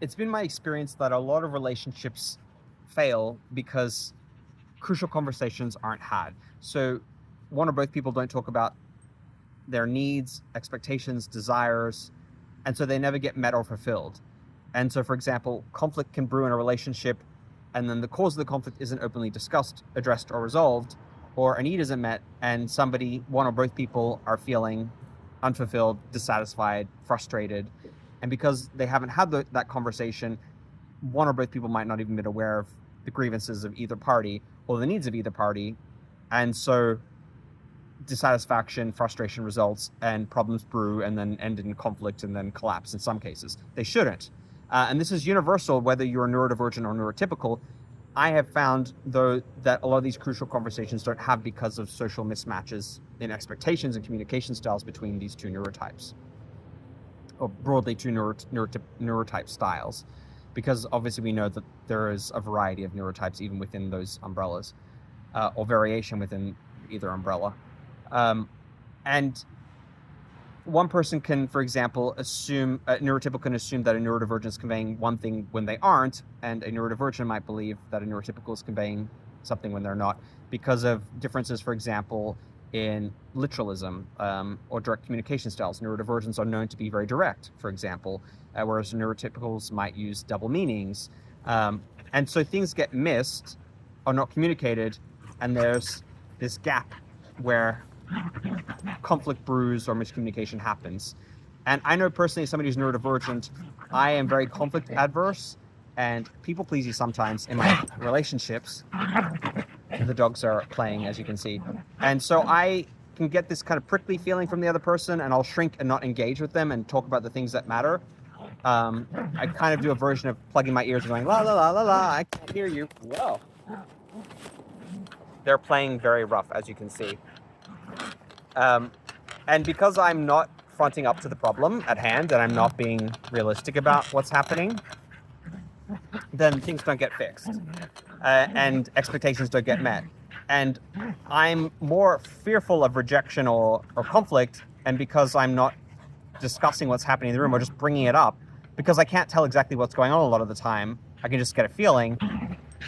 It's been my experience that a lot of relationships fail because crucial conversations aren't had. So one or both people don't talk about their needs, expectations, desires, and so they never get met or fulfilled. And so, for example, conflict can brew in a relationship, and then the cause of the conflict isn't openly discussed, addressed, or resolved, or a need isn't met, and one or both people, are feeling unfulfilled, dissatisfied, frustrated. And because they haven't had that conversation, one or both people might not even be aware of the grievances of either party or the needs of either party. And so dissatisfaction, frustration results, and problems brew and then end in conflict and then collapse in some cases. They shouldn't. And this is universal, whether you're neurodivergent or neurotypical. I have found, though, that a lot of these crucial conversations don't have because of social mismatches in expectations and communication styles between these two neurotypes, or broadly two neurotype styles, because obviously we know that there is a variety of neurotypes even within those umbrellas, or variation within either umbrella. And one person can, for example, assume, a neurotypical can assume that a neurodivergent is conveying one thing when they aren't, and a neurodivergent might believe that a neurotypical is conveying something when they're not, because of differences, for example, in literalism, or direct communication styles. Neurodivergents are known to be very direct, for example, whereas neurotypicals might use double meanings. And so things get missed, or not communicated, and there's this gap where conflict brews or miscommunication happens. And I know personally, as somebody who's neurodivergent, I am very conflict adverse and people pleasy sometimes in my relationships. The dogs are playing, as you can see. And so I can get this kind of prickly feeling from the other person, and I'll shrink and not engage with them and talk about the things that matter. I kind of do a version of plugging my ears and going, la, la, la, la, la, I can't hear you. Whoa. They're playing very rough, as you can see. And because I'm not fronting up to the problem at hand and I'm not being realistic about what's happening, then things don't get fixed, and expectations don't get met. And I'm more fearful of rejection or conflict, and because I'm not discussing what's happening in the room or just bringing it up, because I can't tell exactly what's going on a lot of the time, I can just get a feeling,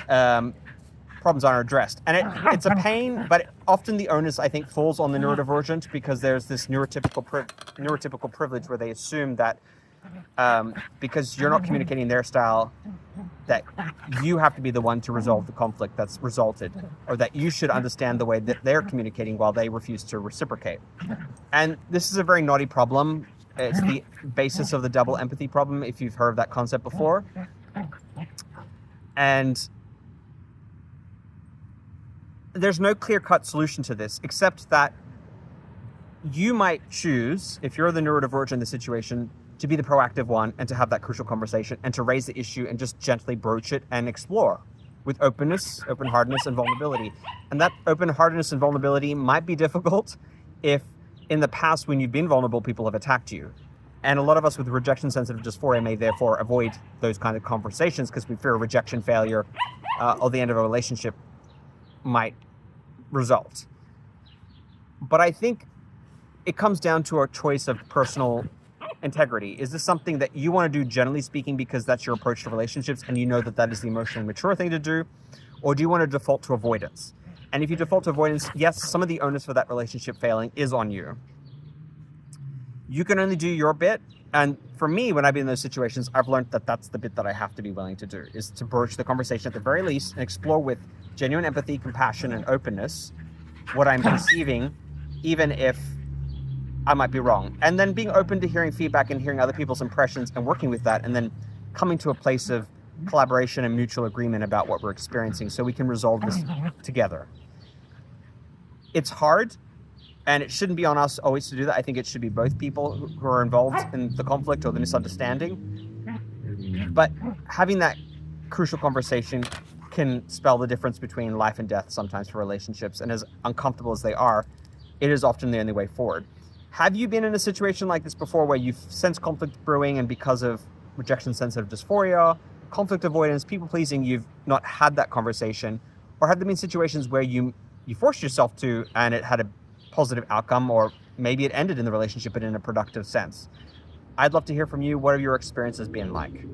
problems aren't addressed. And it's a pain, but often the onus, I think, falls on the neurodivergent, because there's this neurotypical privilege where they assume that because you're not communicating their style, that you have to be the one to resolve the conflict that's resulted, or that you should understand the way that they're communicating while they refuse to reciprocate. And this is a very naughty problem. It's the basis of the double empathy problem, if you've heard of that concept before. And there's no clear-cut solution to this, except that you might choose, if you're the neurodivergent in the situation, to be the proactive one and to have that crucial conversation and to raise the issue and just gently broach it and explore with openness, open-heartedness, and vulnerability. And that open-heartedness and vulnerability might be difficult if in the past, when you've been vulnerable, people have attacked you. And a lot of us with rejection-sensitive dysphoria may therefore avoid those kind of conversations because we fear a rejection failure or the end of a relationship might result. But I think it comes down to a choice of personal integrity. Is this something that you want to do, generally speaking, because that's your approach to relationships and you know that that is the emotionally mature thing to do? Or do you want to default to avoidance? And if you default to avoidance, yes, some of the onus for that relationship failing is on you. You can only do your bit. And for me, when I've been in those situations, I've learned that that's the bit that I have to be willing to do, is to broach the conversation at the very least and explore with genuine empathy, compassion, and openness what I'm perceiving, even if I might be wrong. And then being open to hearing feedback and hearing other people's impressions and working with that, and then coming to a place of collaboration and mutual agreement about what we're experiencing so we can resolve this together. It's hard, and it shouldn't be on us always to do that. I think it should be both people who are involved in the conflict or the misunderstanding. But having that crucial conversation can spell the difference between life and death sometimes for relationships, and as uncomfortable as they are, it is often the only way forward. Have you been in a situation like this before where you've sensed conflict brewing and because of rejection-sensitive dysphoria, conflict avoidance, people-pleasing, you've not had that conversation? Or have there been situations where you forced yourself to and it had a positive outcome, or maybe it ended in the relationship but in a productive sense? I'd love to hear from you. What have your experiences been like?